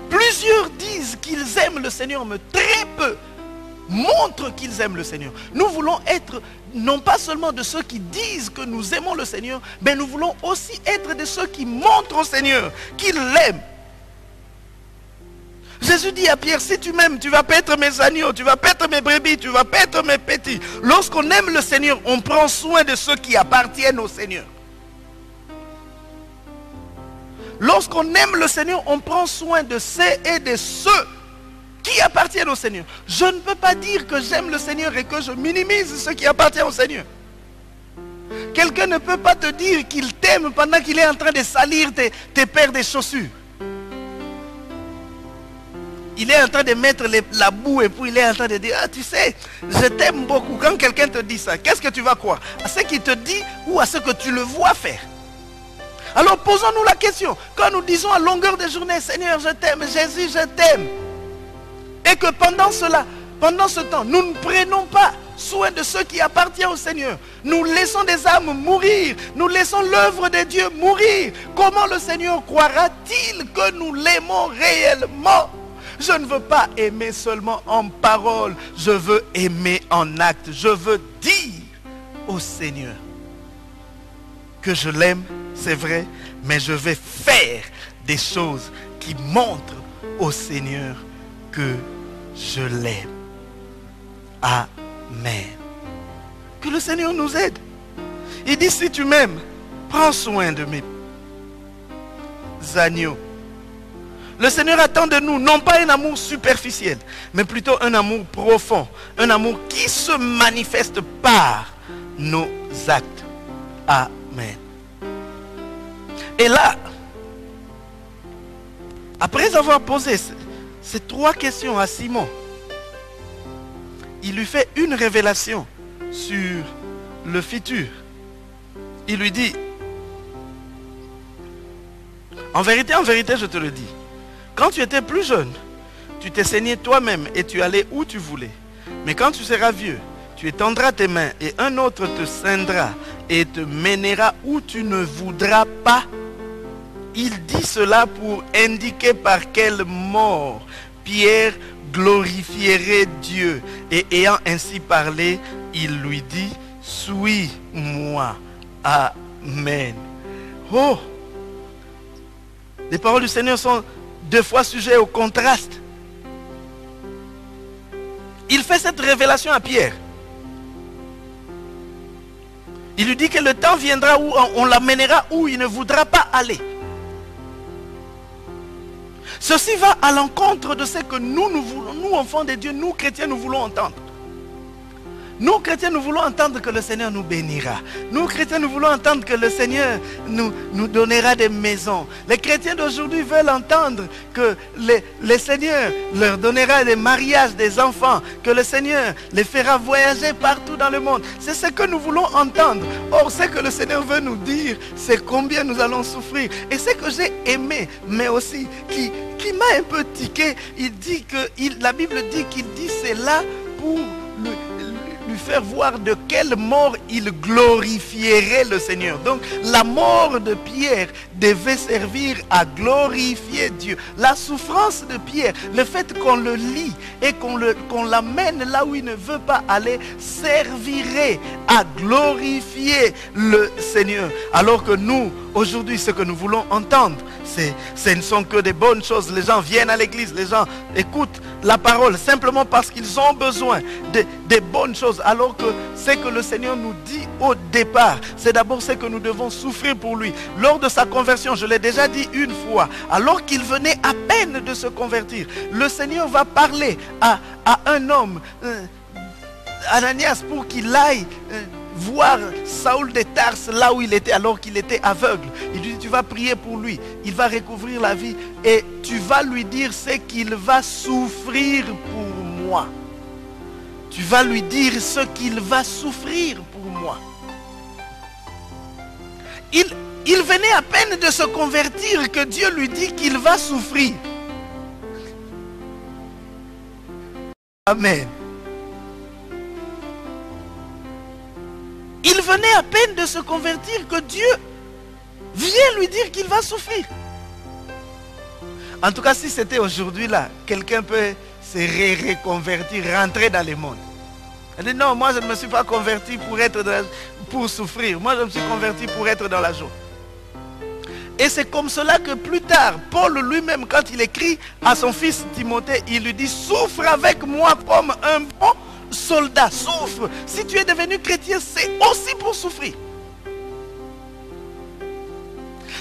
Plusieurs disent qu'ils aiment le Seigneur, mais très peu montrent qu'ils aiment le Seigneur. Nous voulons être non pas seulement de ceux qui disent que nous aimons le Seigneur, mais nous voulons aussi être de ceux qui montrent au Seigneur qu'ils l'aiment. Jésus dit à Pierre, si tu m'aimes, tu vas paître mes agneaux, tu vas paître mes brebis, tu vas paître mes petits. Lorsqu'on aime le Seigneur, on prend soin de ceux qui appartiennent au Seigneur. Lorsqu'on aime le Seigneur, on prend soin de ces et de ceux qui appartiennent au Seigneur. Je ne peux pas dire que j'aime le Seigneur et que je minimise ceux qui appartiennent au Seigneur. Quelqu'un ne peut pas te dire qu'il t'aime pendant qu'il est en train de salir tes paires de chaussures. Il est en train de mettre la boue et puis il est en train de dire, ah tu sais, je t'aime beaucoup. Quand quelqu'un te dit ça, qu'est-ce que tu vas croire? À ce qu'il te dit ou à ce que tu le vois faire? Alors posons-nous la question, quand nous disons à longueur de journée, Seigneur je t'aime, Jésus je t'aime, et que pendant ce temps, nous ne prenons pas soin de ceux qui appartiennent au Seigneur, nous laissons des âmes mourir, nous laissons l'œuvre de Dieu mourir, comment le Seigneur croira-t-il que nous l'aimons réellement? Je ne veux pas aimer seulement en parole, je veux aimer en acte, je veux dire au Seigneur que je l'aime, c'est vrai, mais je vais faire des choses qui montrent au Seigneur que je l'aime. Amen. Que le Seigneur nous aide. Il dit, si tu m'aimes, prends soin de mes agneaux. Le Seigneur attend de nous, non pas un amour superficiel, mais plutôt un amour profond. Un amour qui se manifeste par nos actes. Amen. Et là, après avoir posé ces trois questions à Simon, il lui fait une révélation sur le futur. Il lui dit, en vérité, je te le dis, quand tu étais plus jeune, tu t'es saigné toi-même et tu allais où tu voulais. Mais quand tu seras vieux, tu étendras tes mains et un autre te ceindra et te mènera où tu ne voudras pas. Il dit cela pour indiquer par quelle mort Pierre glorifierait Dieu. Et ayant ainsi parlé, il lui dit, suis-moi. Amen. Oh! Les paroles du Seigneur sont deux fois sujets au contraste. Il fait cette révélation à Pierre. Il lui dit que le temps viendra où on l'amènera où il ne voudra pas aller. Ceci va à l'encontre de ce que nous voulons, nous enfants de Dieu, nous chrétiens, nous voulons entendre. Nous, chrétiens, nous voulons entendre que le Seigneur nous bénira. Nous, chrétiens, nous voulons entendre que le Seigneur nous donnera des maisons. Les chrétiens d'aujourd'hui veulent entendre que le Seigneur leur donnera des mariages, des enfants, que le Seigneur les fera voyager partout dans le monde. C'est ce que nous voulons entendre. Or, ce que le Seigneur veut nous dire, c'est combien nous allons souffrir. Et ce que j'ai aimé, mais aussi qui m'a un peu tiqué, la Bible dit qu'il dit cela pour lui faire voir de quelle mort il glorifierait le Seigneur. Donc la mort de Pierre devait servir à glorifier Dieu. La souffrance de Pierre, le fait qu'on le lie et qu'on l'amène là où il ne veut pas aller, servirait à glorifier le Seigneur. Alors que nous, aujourd'hui, ce que nous voulons entendre, ce ne sont que des bonnes choses. Les gens viennent à l'église, les gens écoutent la parole simplement parce qu'ils ont besoin des bonnes choses. Alors que ce que le Seigneur nous dit au départ, c'est d'abord ce que nous devons souffrir pour lui. Lors de sa conversion, je l'ai déjà dit une fois, alors qu'il venait à peine de se convertir, le Seigneur va parler à un homme, Ananias, pour qu'il aille voir Saül de Tarse là où il était alors qu'il était aveugle. Il lui dit, tu vas prier pour lui, il va recouvrir la vie et tu vas lui dire ce qu'il va souffrir pour moi. Tu vas lui dire ce qu'il va souffrir pour moi. Il venait à peine de se convertir que Dieu lui dit qu'il va souffrir. Amen. Il venait à peine de se convertir que Dieu vient lui dire qu'il va souffrir. En tout cas, si c'était aujourd'hui là, quelqu'un peut se reconvertir, rentrer dans le monde. Elle dit non, moi je ne me suis pas converti pour souffrir. Moi je me suis converti pour être dans la joie. Et c'est comme cela que plus tard, Paul lui-même, quand il écrit à son fils Timothée, il lui dit, souffre avec moi comme un bon soldat. Souffre. Si tu es devenu chrétien, c'est aussi pour souffrir.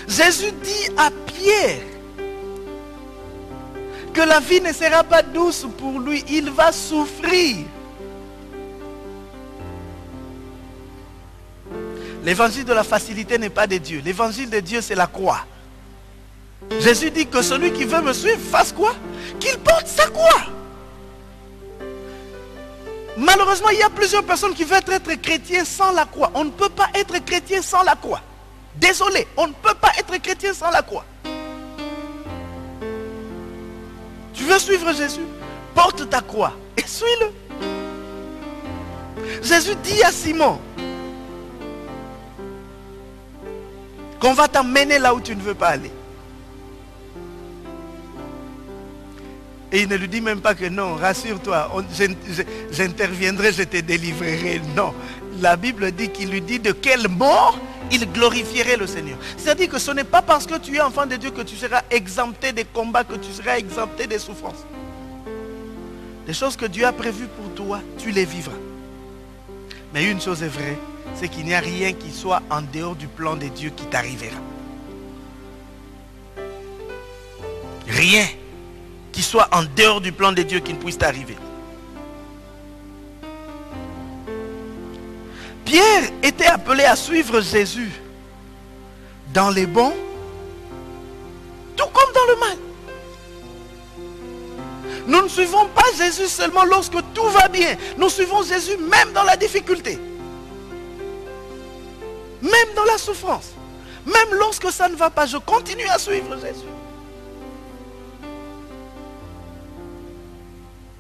Jésus dit à Pierre que la vie ne sera pas douce pour lui. Il va souffrir. L'évangile de la facilité n'est pas de Dieu. L'évangile de Dieu, c'est la croix. Jésus dit que celui qui veut me suivre fasse quoi? Qu'il porte sa croix. Malheureusement, il y a plusieurs personnes qui veulent être chrétiens sans la croix. On ne peut pas être chrétien sans la croix. Désolé, on ne peut pas être chrétien sans la croix. Tu veux suivre Jésus? Porte ta croix et suis-le. Jésus dit à Simon qu'on va t'emmener là où tu ne veux pas aller. Et il ne lui dit même pas que non, rassure-toi, j'interviendrai, je te délivrerai. Non, la Bible dit qu'il lui dit de quelle mort il glorifierait le Seigneur. C'est-à-dire que ce n'est pas parce que tu es enfant de Dieu que tu seras exempté des combats, que tu seras exempté des souffrances. Les choses que Dieu a prévues pour toi, tu les vivras. Mais une chose est vraie, c'est qu'il n'y a rien qui soit en dehors du plan de Dieu qui t'arrivera. Rien qui soit en dehors du plan de Dieu qui ne puisse t'arriver. Pierre était appelé à suivre Jésus dans les bons, tout comme dans le mal. Nous ne suivons pas Jésus seulement lorsque tout va bien. Nous suivons Jésus même dans la difficulté. Même dans la souffrance. Même lorsque ça ne va pas, je continue à suivre Jésus.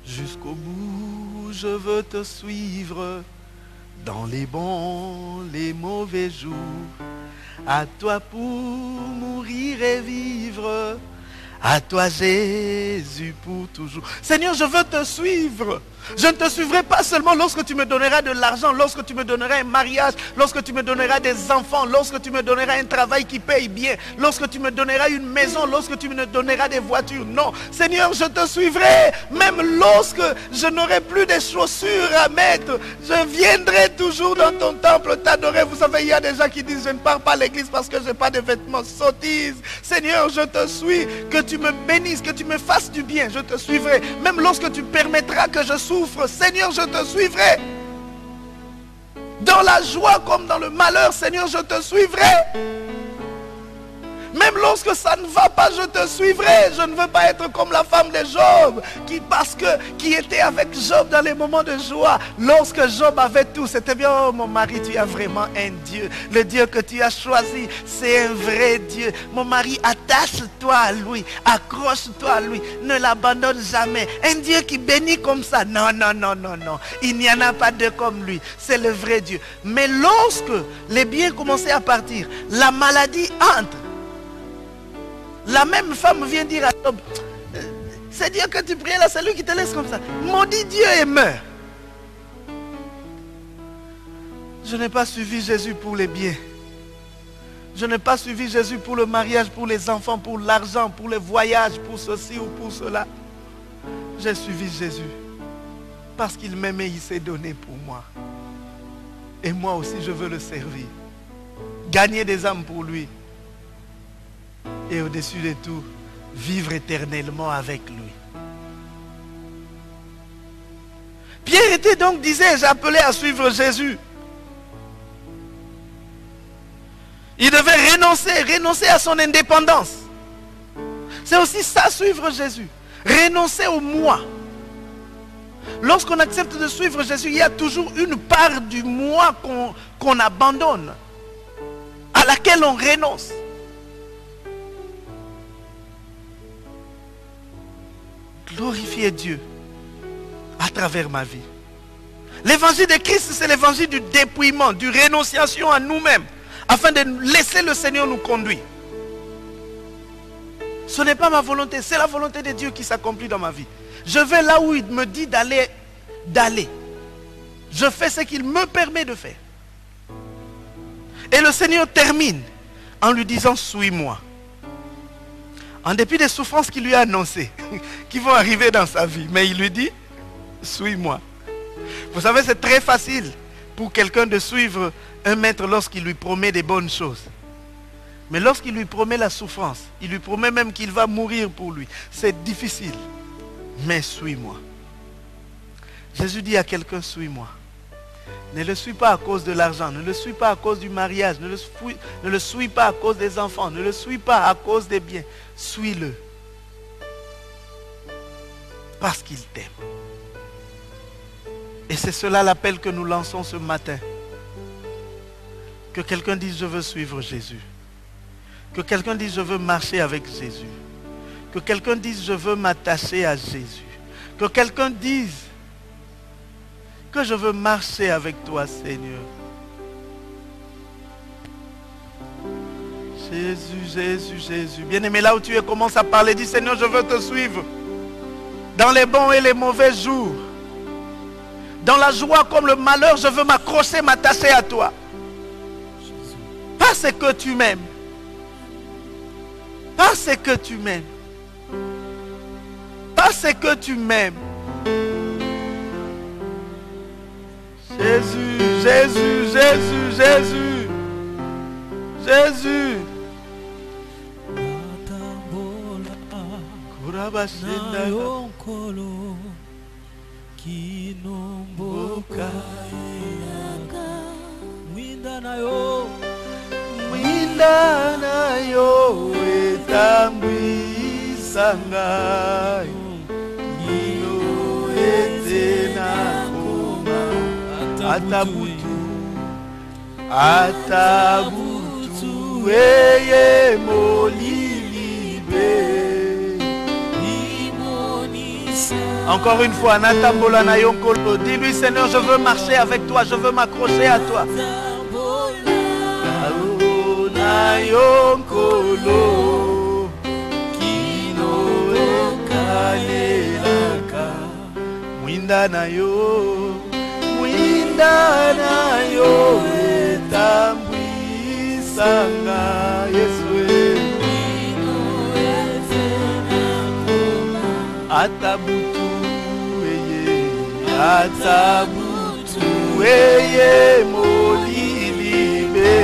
Jusqu'au bout, je veux te suivre dans les bons, les mauvais jours. À toi pour mourir et vivre. À toi Jésus pour toujours. Seigneur, je veux te suivre. Je ne te suivrai pas seulement lorsque tu me donneras de l'argent, lorsque tu me donneras un mariage, lorsque tu me donneras des enfants, lorsque tu me donneras un travail qui paye bien, lorsque tu me donneras une maison, lorsque tu me donneras des voitures. Non, Seigneur, je te suivrai même lorsque je n'aurai plus de chaussures à mettre. Je viendrai toujours dans ton temple t'adorer. Vous savez, il y a des gens qui disent, je ne pars pas à l'église parce que je n'ai pas de vêtements. Sottise. Seigneur, je te suis. Que tu me bénisses, que tu me fasses du bien. Je te suivrai. Même lorsque tu permettras que je souffre, Seigneur, je te suivrai. Dans la joie comme dans le malheur, Seigneur, je te suivrai. Même lorsque ça ne va pas, je te suivrai. Je ne veux pas être comme la femme de Job, qui était avec Job dans les moments de joie. Lorsque Job avait tout, c'était bien, oh mon mari, tu as vraiment un Dieu. Le Dieu que tu as choisi, c'est un vrai Dieu. Mon mari, attache-toi à lui, accroche-toi à lui, ne l'abandonne jamais. Un Dieu qui bénit comme ça, non, non, non, non, non. Il n'y en a pas deux comme lui, c'est le vrai Dieu. Mais lorsque les biens commençaient à partir, la maladie entre. La même femme vient dire à Job, c'est Dieu que tu priais là, c'est lui qui te laisse comme ça. Maudit Dieu et meurt. Je n'ai pas suivi Jésus pour les biens. Je n'ai pas suivi Jésus pour le mariage, pour les enfants, pour l'argent, pour les voyages, pour ceci ou pour cela. J'ai suivi Jésus parce qu'il m'aimait, il s'est donné pour moi. Et moi aussi je veux le servir. Gagner des âmes pour lui. Et au-dessus de tout, vivre éternellement avec lui. Pierre était donc, disais-je, appelé à suivre Jésus. Il devait renoncer à son indépendance. C'est aussi ça, suivre Jésus. Renoncer au moi. Lorsqu'on accepte de suivre Jésus, il y a toujours une part du moi qu'on abandonne, à laquelle on renonce. Glorifier Dieu à travers ma vie. L'évangile de Christ, c'est l'évangile du dépouillement, du renonciation à nous-mêmes, afin de laisser le Seigneur nous conduire. Ce n'est pas ma volonté, c'est la volonté de Dieu qui s'accomplit dans ma vie. Je vais là où il me dit d'aller. Je fais ce qu'il me permet de faire. Et le Seigneur termine en lui disant, suis-moi. En dépit des souffrances qu'il lui a annoncées, qui vont arriver dans sa vie. Mais il lui dit, suis-moi. Vous savez, c'est très facile pour quelqu'un de suivre un maître lorsqu'il lui promet des bonnes choses. Mais lorsqu'il lui promet la souffrance, il lui promet même qu'il va mourir pour lui. C'est difficile. Mais suis-moi. Jésus dit à quelqu'un, suis-moi. Ne le suis pas à cause de l'argent, ne le suis pas à cause du mariage, ne le suis pas à cause des enfants, ne le suis pas à cause des biens. Suis-le. Parce qu'il t'aime. Et c'est cela l'appel que nous lançons ce matin. Que quelqu'un dise, je veux suivre Jésus. Que quelqu'un dise, je veux marcher avec Jésus. Que quelqu'un dise, je veux m'attacher à Jésus. Que quelqu'un dise, que je veux marcher avec toi, Seigneur. Jésus, Jésus, Jésus. Bien-aimé, là où tu es, commence à parler. Dis, Seigneur, je veux te suivre. Dans les bons et les mauvais jours. Dans la joie comme le malheur, je veux m'accrocher, m'attacher à toi. Parce que tu m'aimes. Parce que tu m'aimes. Parce que tu m'aimes. Jésus, Jésus, Jésus, Jésus. Jésus. Mwinda na yo etambwisa ngai Nino ete na koma Atabutu eye molilibe. Encore une fois, Natambola na yonkolo. Dis-lui, Seigneur, je veux marcher avec toi, je veux m'accrocher à toi. Na yonkolo kino ekalelaka mwinda na yo etambwisanga Yesu atabutu eye molilibe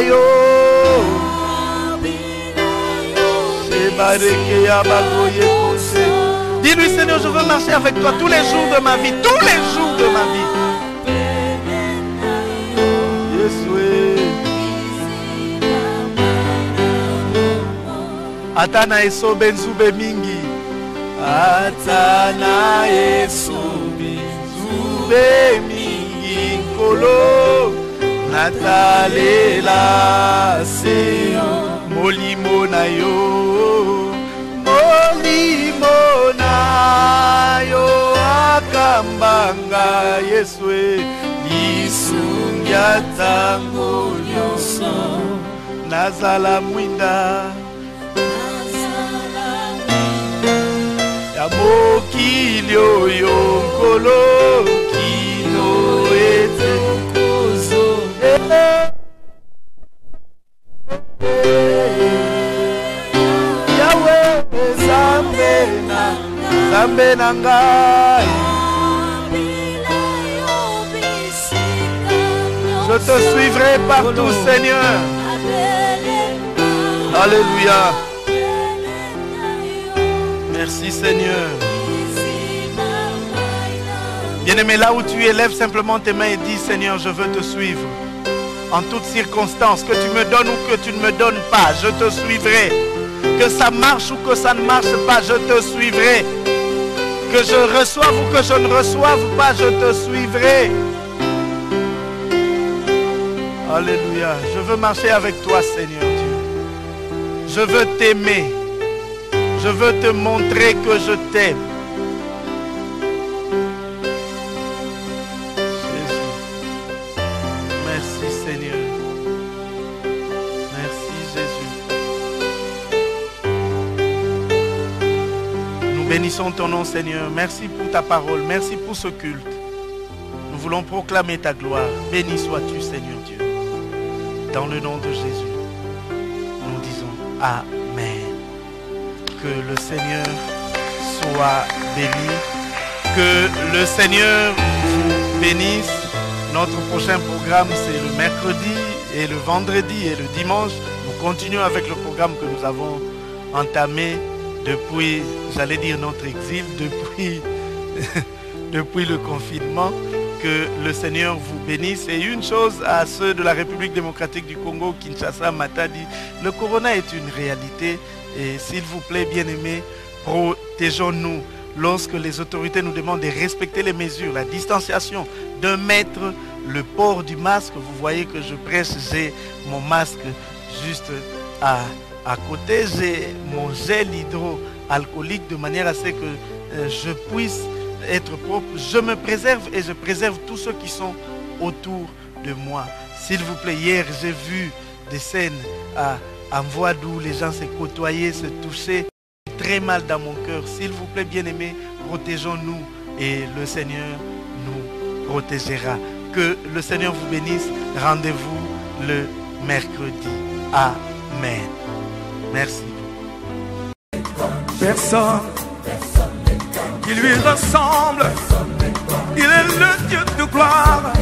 yo. Dis-lui, Seigneur, je veux marcher avec toi tous les jours de ma vie, tous les jours de ma vie. Atana eso benzube mingi. Atana eso benzube mingi. Kolo natalela seyo. Molimo na yo. Molimo na yo. Akambanga Yeswe. Lisungia tango yoso. Nazala mwinda. Mokilio yonkolo kino ete kozo Yahweh Zambe na ngai. Je te suivrai partout, Seigneur. Alléluia. Merci Seigneur. Bien-aimé, là où tu es, lève simplement tes mains et dis, Seigneur, je veux te suivre. En toutes circonstances, que tu me donnes ou que tu ne me donnes pas, je te suivrai. Que ça marche ou que ça ne marche pas, je te suivrai. Que je reçoive ou que je ne reçoive pas, je te suivrai. Alléluia. Je veux marcher avec toi, Seigneur Dieu. Je veux t'aimer. Je veux te montrer que je t'aime. Jésus. Merci Seigneur. Merci Jésus. Nous bénissons ton nom Seigneur. Merci pour ta parole. Merci pour ce culte. Nous voulons proclamer ta gloire. Béni sois-tu Seigneur Dieu. Dans le nom de Jésus, nous disons Amen. Que le Seigneur soit béni. Que le Seigneur vous bénisse. Notre prochain programme, c'est le mercredi et le vendredi et le dimanche. Nous continuons avec le programme que nous avons entamé depuis, j'allais dire notre exil, depuis le confinement. Que le Seigneur vous bénisse. Et une chose à ceux de la République démocratique du Congo, Kinshasa, Matadi, le corona est une réalité. Et s'il vous plaît, bien-aimés, protégeons-nous. Lorsque les autorités nous demandent de respecter les mesures, la distanciation, de mettre le port du masque. Vous voyez que je prêche, j'ai mon masque juste à côté. J'ai mon gel hydroalcoolique de manière à ce que je puisse être propre. Je me préserve et je préserve tous ceux qui sont autour de moi. S'il vous plaît, hier j'ai vu des scènes en voie d'où les gens se côtoyaient, se touchaient. Très mal dans mon cœur. S'il vous plaît, bien-aimés, protégeons-nous et le Seigneur nous protégera. Que le Seigneur vous bénisse. Rendez-vous le mercredi. Amen. Merci. Personne qui lui ressemble. Il est le Dieu de gloire.